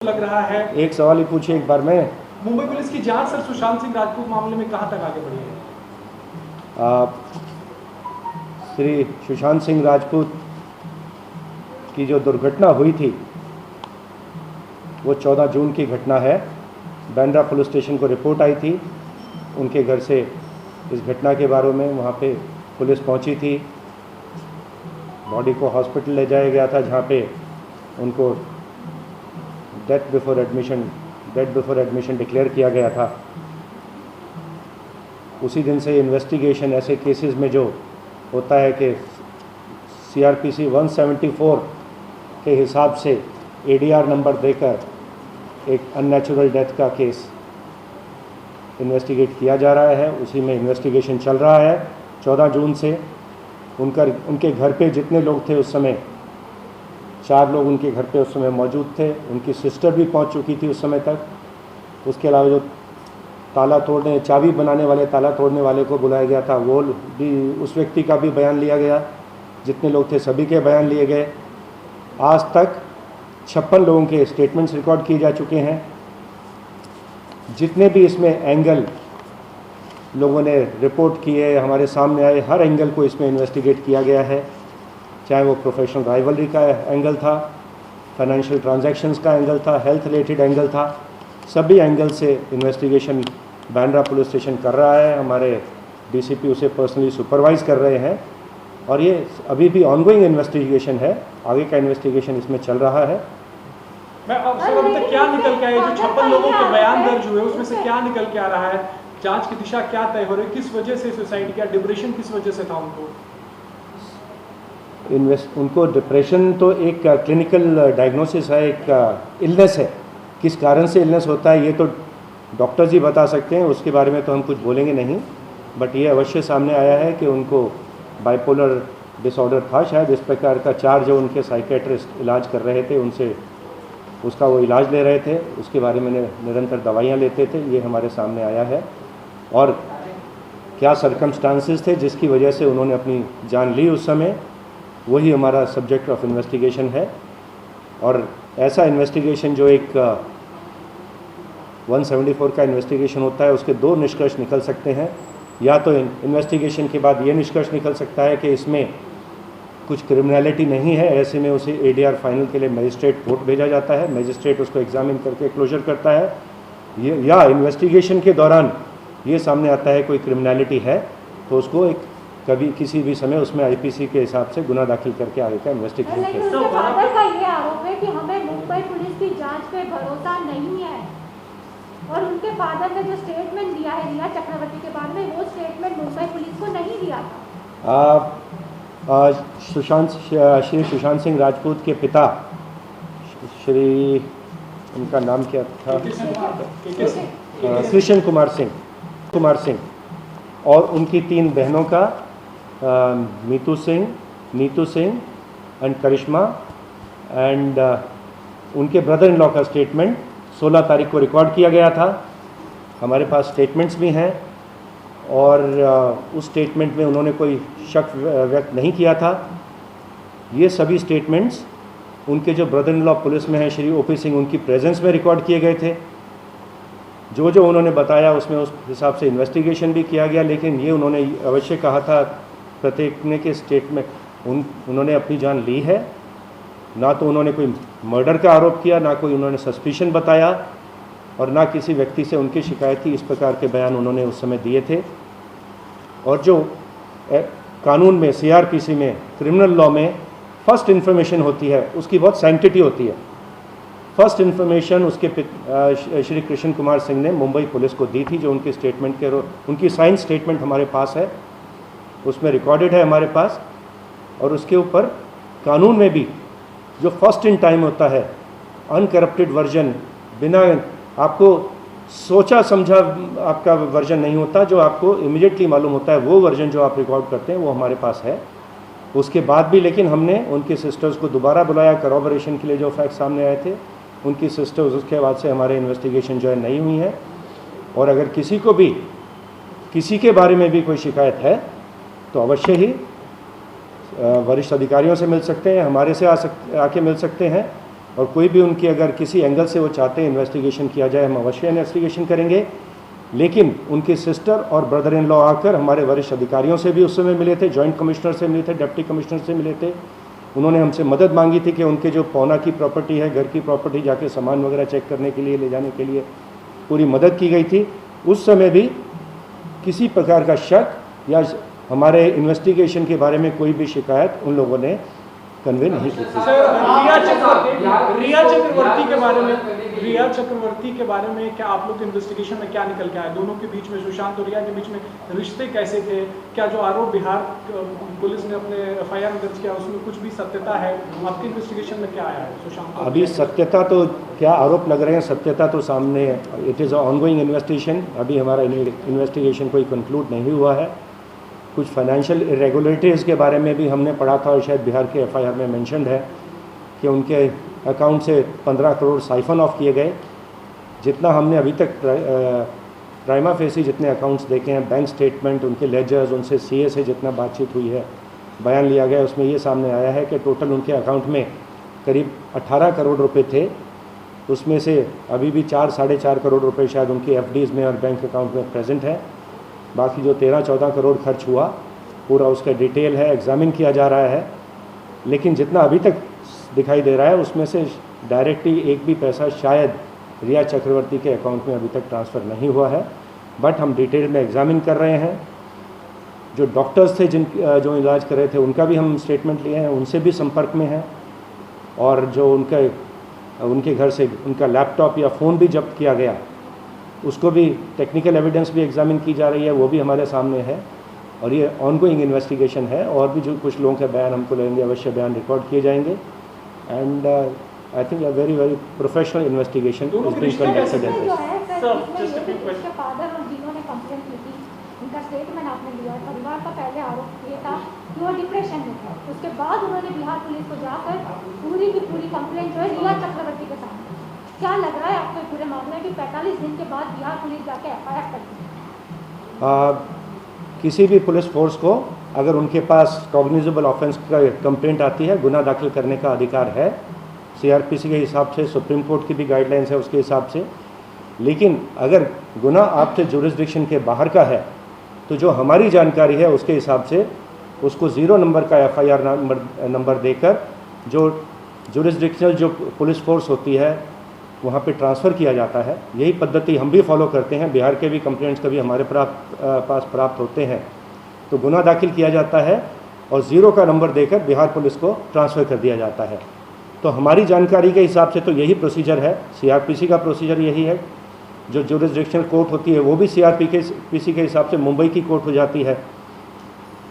लग रहा है। एक सवाल ही पूछिए एक बार में। मुंबई पुलिस की जांच सर सुशांत सिंह राजपूत मामले में कहां तक आगे बढ़ी है? श्री सुशांत सिंह राजपूत की जो दुर्घटना हुई थी वो 14 जून की घटना है। बांद्रा पुलिस स्टेशन को रिपोर्ट आई थी उनके घर से इस घटना के बारे में। वहाँ पे पुलिस पहुँची थी, बॉडी को हॉस्पिटल ले जाया गया था जहाँ पे उनको डेथ बिफोर एडमिशन डिक्लेयर किया गया था। उसी दिन से इन्वेस्टिगेशन ऐसे केसेस में जो होता है कि CRPC 174 के हिसाब से ADR नंबर देकर एक अननेचुरल डेथ का केस इन्वेस्टिगेट किया जा रहा है, उसी में इन्वेस्टिगेशन चल रहा है। 14 जून से उनके घर पे जितने लोग थे उस समय 4 लोग उनके घर पे उस समय मौजूद थे। उनकी सिस्टर भी पहुंच चुकी थी उस समय तक। उसके अलावा जो चाबी बनाने वाले, ताला तोड़ने वाले को बुलाया गया था, वो भी, उस व्यक्ति का भी बयान लिया गया। जितने लोग थे सभी के बयान लिए गए। आज तक 56 लोगों के स्टेटमेंट्स रिकॉर्ड किए जा चुके हैं। जितने भी इसमें एंगल लोगों ने रिपोर्ट किए, हमारे सामने आए, हर एंगल को इसमें इन्वेस्टिगेट किया गया है। चाहे वो प्रोफेशनल राइवलरी का एंगल था, फाइनेंशियल ट्रांजैक्शंस का एंगल था, हेल्थ रिलेटेड एंगल था, सभी एंगल से इन्वेस्टिगेशन बांद्रा पुलिस स्टेशन कर रहा है। हमारे DCP उसे पर्सनली सुपरवाइज कर रहे हैं और ये अभी भी ऑनगोइंग इन्वेस्टिगेशन है। आगे का इन्वेस्टिगेशन इसमें चल रहा है। मैं अभी तक क्या निकल के आया? जो 56 लोगों के बयान दर्ज हुए उसमें से क्या निकल के आ रहा है? जांच की दिशा क्या तय हो रही है? किस वजह से सुसाइड किया? डिप्रेशन किस वजह से था उनको? उनको डिप्रेशन तो एक क्लिनिकल डायग्नोसिस है, एक इलनेस है। किस कारण से इलनेस होता है ये तो डॉक्टर्स ही बता सकते हैं, उसके बारे में तो हम कुछ बोलेंगे नहीं। बट ये अवश्य सामने आया है कि उनको बाइपोलर डिसऑर्डर था शायद, इस प्रकार का। 4 जो उनके साइकेट्रिस्ट इलाज कर रहे थे उनसे उसका वो इलाज ले रहे थे, उसके बारे में निरंतर दवाइयाँ लेते थे, ये हमारे सामने आया है। और क्या सर्कमस्टांसेस थे जिसकी वजह से उन्होंने अपनी जान ली उस समय, वही हमारा सब्जेक्ट ऑफ इन्वेस्टिगेशन है। और ऐसा इन्वेस्टिगेशन जो एक 174 का इन्वेस्टिगेशन होता है, उसके 2 निष्कर्ष निकल सकते हैं। या तो इन्वेस्टिगेशन के बाद ये निष्कर्ष निकल सकता है कि इसमें कुछ क्रिमिनलिटी नहीं है, ऐसे में उसे ADR फाइनल के लिए मजिस्ट्रेट कोर्ट भेजा जाता है, मजिस्ट्रेट उसको एग्जामिन करके क्लोजर करता है। या इन्वेस्टिगेशन के दौरान ये सामने आता है कोई क्रिमिनलिटी है तो उसको एक कभी किसी भी समय उसमें IPC के हिसाब से गुना दाखिल करके आगे का इन्वेस्टिगेशन किया। लेकिन उनके फादर का ये आरोप है कि हमें मुंबई पुलिस की जांच पे भरोसा नहीं है और उनके फादर ने जो स्टेटमेंट दिया है रिया चक्रवर्ती के बारे में, वो स्टेटमेंट मुंबई पुलिस को नहीं दिया था। श्री सुशांत सिंह राजपूत के पिता श्री, उनका नाम क्या था, कृष्ण कुमार सिंह और उनकी 3 बहनों का नीतू सिंह एंड करिश्मा एंड उनके ब्रदर इन लॉ का स्टेटमेंट 16 तारीख को रिकॉर्ड किया गया था। हमारे पास स्टेटमेंट्स भी हैं और उस स्टेटमेंट में उन्होंने कोई शक व्यक्त नहीं किया था। ये सभी स्टेटमेंट्स उनके जो ब्रदर इन लॉ पुलिस में हैं श्री OP सिंह, उनकी प्रेजेंस में रिकॉर्ड किए गए थे। जो उन्होंने बताया उसमें उस हिसाब से इन्वेस्टिगेशन भी किया गया। लेकिन ये उन्होंने अवश्य कहा था प्रत्येक ने के स्टेटमेंट उन्होंने अपनी जान ली है। ना तो उन्होंने कोई मर्डर का आरोप किया, ना कोई उन्होंने सस्पिशन बताया और ना किसी व्यक्ति से उनकी शिकायत थी। इस प्रकार के बयान उन्होंने उस समय दिए थे। और जो कानून में, CRPC में, क्रिमिनल लॉ में फर्स्ट इन्फॉर्मेशन होती है उसकी बहुत सैंक्टिटी होती है। फर्स्ट इन्फॉर्मेशन उसके श्री कृष्ण कुमार सिंह ने मुंबई पुलिस को दी थी, जो उनके स्टेटमेंट के उनकी साइन स्टेटमेंट हमारे पास है, उसमें रिकॉर्डेड है हमारे पास। और उसके ऊपर कानून में भी जो फर्स्ट इन टाइम होता है, अनकरप्टेड वर्जन, बिना आपको सोचा समझा आपका वर्जन नहीं होता, जो आपको इमीडिएटली मालूम होता है, वो वर्जन जो आप रिकॉर्ड करते हैं वो हमारे पास है। उसके बाद भी लेकिन हमने उनके सिस्टर्स को दोबारा बुलाया करॉबरेशन के लिए। जो फैक्ट सामने आए थे उनकी सिस्टर्स उसके बाद से हमारे इन्वेस्टिगेशन जो है नहीं हुई है। और अगर किसी को भी किसी के बारे में भी कोई शिकायत है तो अवश्य ही वरिष्ठ अधिकारियों से मिल सकते हैं, हमारे से आके मिल सकते हैं। और कोई भी उनकी अगर किसी एंगल से वो चाहते हैं इन्वेस्टिगेशन किया जाए, हम अवश्य इन्वेस्टिगेशन करेंगे। लेकिन उनके सिस्टर और ब्रदर इन लॉ आकर हमारे वरिष्ठ अधिकारियों से भी उस समय मिले थे, जॉइंट कमिश्नर से मिले थे, डिप्टी कमिश्नर से मिले थे। उन्होंने हमसे मदद मांगी थी कि उनके जो पौना की प्रॉपर्टी है, घर की प्रॉपर्टी, जाके सामान वगैरह चेक करने के लिए, ले जाने के लिए पूरी मदद की गई थी। उस समय भी किसी प्रकार का शक या हमारे इन्वेस्टिगेशन के बारे में कोई भी शिकायत उन लोगों ने कन्वे नहीं की थी। सर, रिया चक्रवर्ती के बारे में क्या आप लोग इन्वेस्टिगेशन में क्या निकल के आया? दोनों के बीच में, सुशांत और रिया के बीच में रिश्ते कैसे थे? क्या जो आरोप बिहार पुलिस ने अपने FIR में दर्ज किया उसमें कुछ भी सत्यता है? आपकी इन्वेस्टिगेशन में क्या आया है सुशांत? अभी सत्यता तो क्या आरोप लग रहे हैं, सत्यता तो सामने है। It is ongoing investigation. अभी हमारा इन्वेस्टिगेशन कोई कंक्लूड नहीं हुआ है। कुछ फाइनेंशियल इरेगुलरिटीज़ के बारे में भी हमने पढ़ा था और शायद बिहार के FIR में मेंशन्ड है कि उनके अकाउंट से 15 करोड़ साइफन ऑफ किए गए। जितना हमने अभी तक प्राइमा फेसी जितने अकाउंट्स देखे हैं, बैंक स्टेटमेंट, उनके लेजर्स, उनसे CA से जितना बातचीत हुई है, बयान लिया गया, उसमें ये सामने आया है कि टोटल उनके अकाउंट में करीब 18 करोड़ रुपए थे। उसमें से अभी भी 4-4.5 करोड़ रुपए शायद उनके FDs में और बैंक अकाउंट में प्रेजेंट है। बाकी जो 13-14 करोड़ खर्च हुआ, पूरा उसका डिटेल है, एग्जामिन किया जा रहा है। लेकिन जितना अभी तक दिखाई दे रहा है उसमें से डायरेक्टली एक भी पैसा शायद रिया चक्रवर्ती के अकाउंट में अभी तक ट्रांसफ़र नहीं हुआ है। बट हम डिटेल में एग्जामिन कर रहे हैं। जो डॉक्टर्स थे जो इलाज कर रहे थे उनका भी हम स्टेटमेंट लिए हैं, उनसे भी संपर्क में हैं। और जो उनके घर से उनका लैपटॉप या फ़ोन भी जब्त किया गया, उसको भी टेक्निकल एविडेंस भी एग्जामिन की जा रही है, वो भी हमारे सामने है। और ये ऑनगोइंग इन्वेस्टिगेशन है। और भी जो कुछ लोगों के बयान हमको लगेंगे, अवश्य बयान रिकॉर्ड किए जाएंगे। And I think a very very professional investigation is being conducted at this. Father और जिन्होंने कंप्लेंट की थी, उनका स्टेटमेंट आपने लिया। परिवार का पहले आरोप ये था कि वो डिप्रेशन में था। उसके बाद उन्होंने बिहार पुलिस को जाकर पूरी की पूरी कंप्लेंट जो है रिया चक्रवर्ती के सामने। क्या लग रहा है आपको पूरे मामले कि 45 दिन के बाद बिहार पुलिस जाके FIR करती है? किसी भी पुलिस फोर्स को अगर उनके पास कॉग्निजेबल ऑफेंस का कंप्लेंट आती है, गुनाह दाखिल करने का अधिकार है CRPC के हिसाब से, सुप्रीम कोर्ट की भी गाइडलाइंस है उसके हिसाब से। लेकिन अगर गुनाह आपके जुरिस्डिक्शन के बाहर का है तो जो हमारी जानकारी है उसके हिसाब से उसको 0 नंबर का FIR नंबर देकर जो जुरिस्डिक्शनल जो पुलिस फोर्स होती है वहाँ पे ट्रांसफ़र किया जाता है। यही पद्धति हम भी फॉलो करते हैं। बिहार के भी कंप्लेंट्स कभी हमारे पास प्राप्त होते हैं तो गुनाह दाखिल किया जाता है और 0 का नंबर देकर बिहार पुलिस को ट्रांसफ़र कर दिया जाता है। तो हमारी जानकारी के हिसाब से तो यही प्रोसीजर है। CRPC का प्रोसीजर यही है। जो जुरिस्डिक्शनल कोर्ट होती है वो भी CRPC के हिसाब से मुंबई की कोर्ट हो जाती है।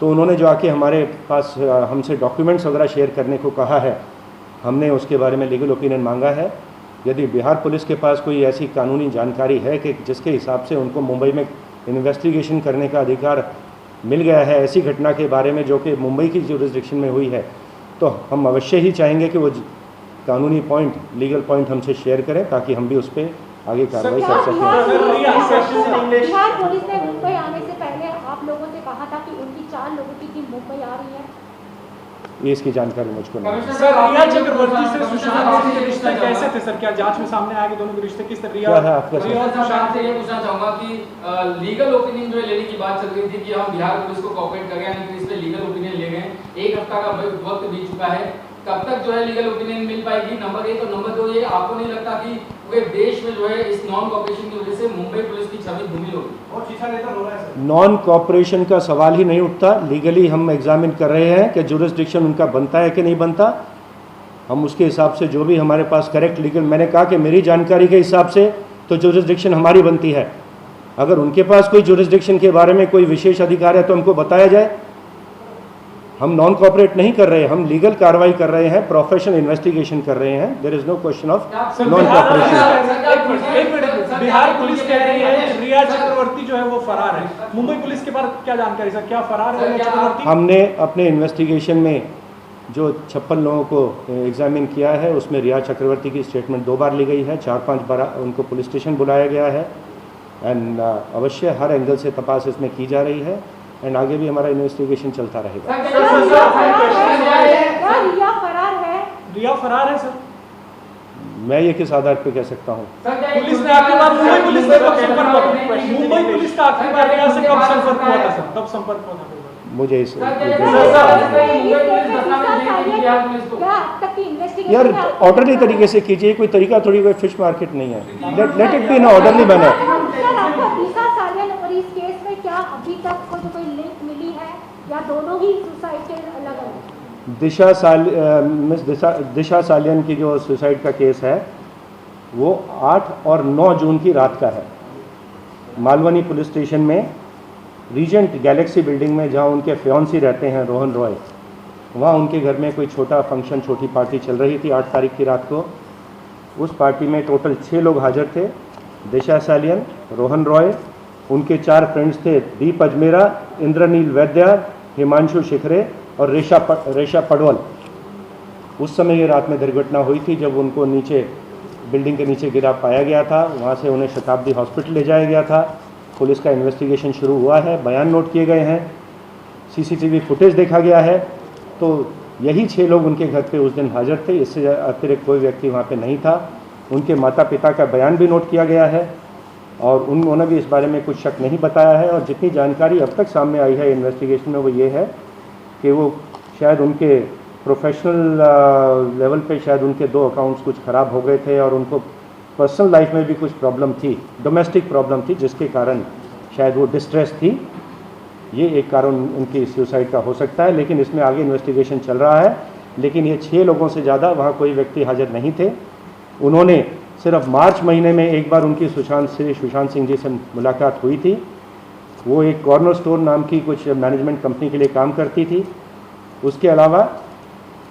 तो उन्होंने जो आके हमारे पास हमसे डॉक्यूमेंट्स वगैरह शेयर करने को कहा है, हमने उसके बारे में लीगल ओपिनियन मांगा है। यदि बिहार पुलिस के पास कोई ऐसी कानूनी जानकारी है कि जिसके हिसाब से उनको मुंबई में इन्वेस्टिगेशन करने का अधिकार मिल गया है ऐसी घटना के बारे में जो कि मुंबई की जुरिस्डिक्शन में हुई है, तो हम अवश्य ही चाहेंगे कि वो कानूनी पॉइंट, लीगल पॉइंट हमसे शेयर करें ताकि हम भी उस पर आगे कार्रवाई कर सकें। बिहार पुलिस ने मुंबई आने से पहले आप लोगों से कहा था कि उनकी 4 लोगों की टीम मुंबई आ रही है। ये इसकी जानकारी मुझको नहीं है। सर, रिया चक्रवर्ती से सुशांत के रिश्ते कैसे थे सर? क्या जांच में सामने आया कि दोनों के रिश्ते किस तरह? क्या है आपका रिया और सुशांत से ये पूछना चाहूंगा कि लीगल ओपिनियन जो लेने की बात चल रही थी कि हम बिहार पुलिस को कोऑपरेट कर गए, यानी कि इस पे लीगल ओपिनियन ले गए। 1 हफ्ता का वक्त बीत चुका है, कब तक जो है लीगल ओपिनियन मिल पाएगी? नंबर 1 और नंबर 2, ये आपको नहीं लगता कि पूरे देश में जो है इस नॉन कोऑपरेशन की वजह से मुंबई पुलिस की छवि धूमिल होगी? और शीशा लेकर हो रहा है सर। नॉन कोऑपरेशन का सवाल ही नहीं उठता। लीगली हम एग्जामिन कर रहे हैं कि जुरिस्डिक्शन उनका बनता है कि नहीं बनता। हम उसके हिसाब से जो भी हमारे पास करेक्ट लीगल, मैंने कहा कि मेरी जानकारी के हिसाब से तो जुरिस्डिक्शन हमारी बनती है। अगर उनके पास कोई जुरिस्डिक्शन के बारे में कोई विशेष अधिकार है तो हमको बताया जाए। हम नॉन कोऑपरेट नहीं कर रहे हैं, हम लीगल कार्रवाई कर रहे हैं, प्रोफेशनल इन्वेस्टिगेशन कर रहे हैं। There is no question of non cooperation. Bihar police कह रही है रिया चक्रवर्ती जो है वो फरार है। मुंबई पुलिस के बारे में क्या जानकारी सर? क्या फरार है रिया चक्रवर्ती? हमने अपने इन्वेस्टिगेशन में जो 56 लोगों को एग्जामिन किया है उसमें रिया चक्रवर्ती की स्टेटमेंट 2 बार ली गई है, 4-5 बार उनको पुलिस स्टेशन बुलाया गया है। एंड अवश्य हर एंगल से तपास इसमें की जा रही है एंड आगे भी हमारा इन्वेस्टिगेशन चलता रहेगा। रिया फरार है? रिया फरार है सर। मैं ये किस आधार पे कह सकता हूँ? पुलिस ने आखिरी बार मुंबई पुलिस ने कब संपर्क हुआ था? मुंबई पुलिस का आखिरी बार रिया से कब संपर्क हुआ था सर? कब संपर्क हुआ था? मुझे इस यार ऑर्डरली तरीके से कीजिए, कोई तरीका थोड़ी, कोई फिश मार्केट नहीं है। Let it be in orderly manner. इस केस में क्या अभी तक कोई लिंक मिली है या दोनों ही सुसाइड के अलग-अलग? दिशा सालियन की जो सुसाइड का केस है वो 8 और 9 जून की रात का है। मालवनी पुलिस स्टेशन में रीजेंट गैलेक्सी बिल्डिंग में, जहां उनके फियांसी रहते हैं रोहन रॉय, वहां उनके घर में कोई छोटा फंक्शन, छोटी पार्टी चल रही थी 8 तारीख की रात को। उस पार्टी में टोटल 6 लोग हाजिर थे। दिशा सालियन, रोहन रॉय, उनके 4 फ्रेंड्स थे, दीप अजमेरा, इंद्रनील वैद्य, हिमांशु शिखरे और रेशा पडवल। उस समय ये रात में दुर्घटना हुई थी जब उनको नीचे बिल्डिंग के नीचे गिरा पाया गया था। वहाँ से उन्हें शताब्दी हॉस्पिटल ले जाया गया था। पुलिस का इन्वेस्टिगेशन शुरू हुआ है, बयान नोट किए गए हैं, सीसीटीवी फुटेज देखा गया है। तो यही 6 लोग उनके घर पे उस दिन हाजिर थे, इससे अतिरिक्त कोई व्यक्ति वहाँ पे नहीं था। उनके माता पिता का बयान भी नोट किया गया है और उन्होंने भी इस बारे में कुछ शक नहीं बताया है। और जितनी जानकारी अब तक सामने आई है इन्वेस्टिगेशन में वो ये है कि वो शायद उनके प्रोफेशनल लेवल पे शायद उनके 2 अकाउंट्स कुछ ख़राब हो गए थे और उनको पर्सनल लाइफ में भी कुछ प्रॉब्लम थी, डोमेस्टिक प्रॉब्लम थी, जिसके कारण शायद वो डिस्ट्रेस थी। ये एक कारण उनकी सुसाइड का हो सकता है, लेकिन इसमें आगे इन्वेस्टिगेशन चल रहा है। लेकिन ये 6 लोगों से ज़्यादा वहाँ कोई व्यक्ति हाजिर नहीं थे। उन्होंने सिर्फ मार्च महीने में एक बार उनकी सुशांत सिंह जी से मुलाकात हुई थी। वो एक कॉर्नर स्टोर नाम की कुछ मैनेजमेंट कंपनी के लिए काम करती थी। उसके अलावा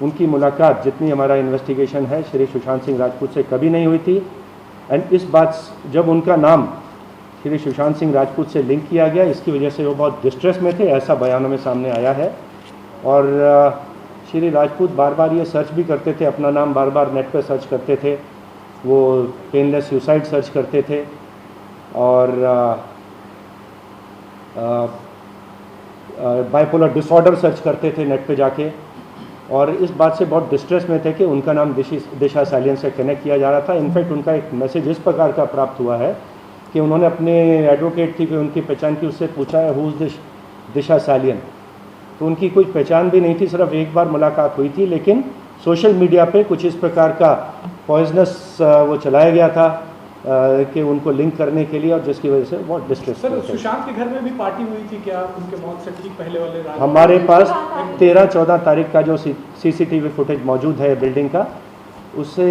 उनकी मुलाकात, जितनी हमारा इन्वेस्टिगेशन है, श्री सुशांत सिंह राजपूत से कभी नहीं हुई थी। एंड इस बात, जब उनका नाम श्री सुशांत सिंह राजपूत से लिंक किया गया, इसकी वजह से वो बहुत डिस्ट्रेस में थे, ऐसा बयानों में सामने आया है। और श्री राजपूत बार बार ये सर्च भी करते थे, अपना नाम बार बार नेट पर सर्च करते थे। वो पेनलेस सुसाइड सर्च करते थे और बाइपोलर डिसऑर्डर सर्च करते थे नेट पे जाके। और इस बात से बहुत डिस्ट्रेस में थे कि उनका नाम दिशा सालियन से कनेक्ट किया जा रहा था। इनफैक्ट उनका एक मैसेज इस प्रकार का प्राप्त हुआ है कि उन्होंने अपने एडवोकेट थी कि उनकी पहचान की, उससे पूछा है हु इज़ दिशा सालियन, तो उनकी कोई पहचान भी नहीं थी, सिर्फ एक बार मुलाकात हुई थी। लेकिन सोशल मीडिया पे कुछ इस प्रकार का पॉइजनस वो चलाया गया था कि उनको लिंक करने के लिए, और जिसकी वजह से बहुत डिस्ट्रेस। सर, सुशांत के घर में भी पार्टी हुई थी क्या उनके मौत से ठीक पहले वाले रात? हमारे पास 13-14 तारीख का जो सीसीटीवी फुटेज मौजूद है बिल्डिंग का, उससे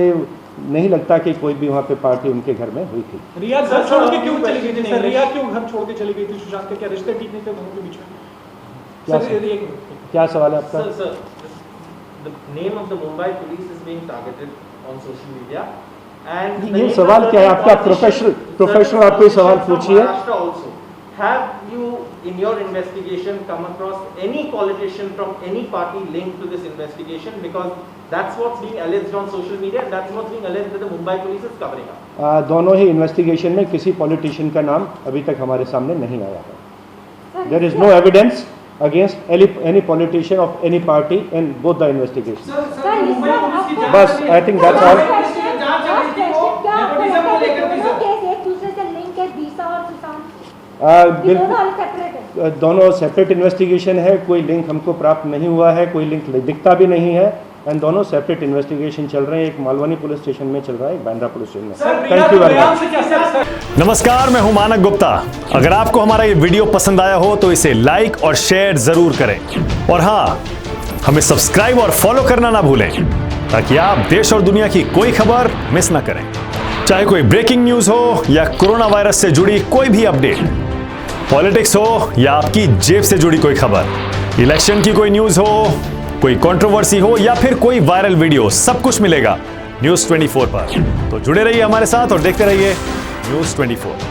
नहीं लगता कि कोई भी वहाँ पे पार्टी उनके घर में हुई थी। रिया घर छोड़ के क्यों चली गई थी सर? रिया क्यों घर छोड़ के चली गई थी? सुशांत के क्या रिश्ते ठीक नहीं थे दोनों के बीच में? क्या सवाल है आपका? Sir, the name of the Mumbai police is being targeted on social media, and ये सवाल क्या है आपका? प्रोफेशनल आप कोई सवाल पूछिए। Also, have you in your investigation come across any politician from any party linked to this investigation? Because that's what's being alleged on social media, and that's what's being alleged that the Mumbai police is covering up. दोनों ही investigation में किसी politician का नाम अभी तक हमारे सामने नहीं आया है। There is no evidence against any politician of any party in both the investigations. बस I think that's all. दोनों सेपरेट इन्वेस्टिगेशन है, कोई लिंक हमको प्राप्त नहीं हुआ है, कोई लिंक दिखता भी नहीं है, एंड दोनों सेपरेट इन्वेस्टिगेशन चल रहे हैं। एक मालवनी पुलिस स्टेशन में चल रहा है, एक बांद्रा पुलिस स्टेशन में। Thank you very much. नमस्कार, मैं हूं मानक गुप्ता। अगर आपको हमारा ये वीडियो पसंद आया हो तो इसे लाइक और शेयर जरूर करें, और हाँ, हमें सब्सक्राइब और फॉलो करना ना भूलें ताकि आप देश और दुनिया की कोई खबर मिस ना करें। चाहे कोई ब्रेकिंग न्यूज हो या कोरोना वायरस से जुड़ी कोई भी अपडेट, पॉलिटिक्स हो या आपकी जेब से जुड़ी कोई खबर, इलेक्शन की कोई न्यूज हो, कोई कंट्रोवर्सी हो या फिर कोई वायरल वीडियो, सब कुछ मिलेगा News 24 पर। तो जुड़े रहिए हमारे साथ और देखते रहिए News 24।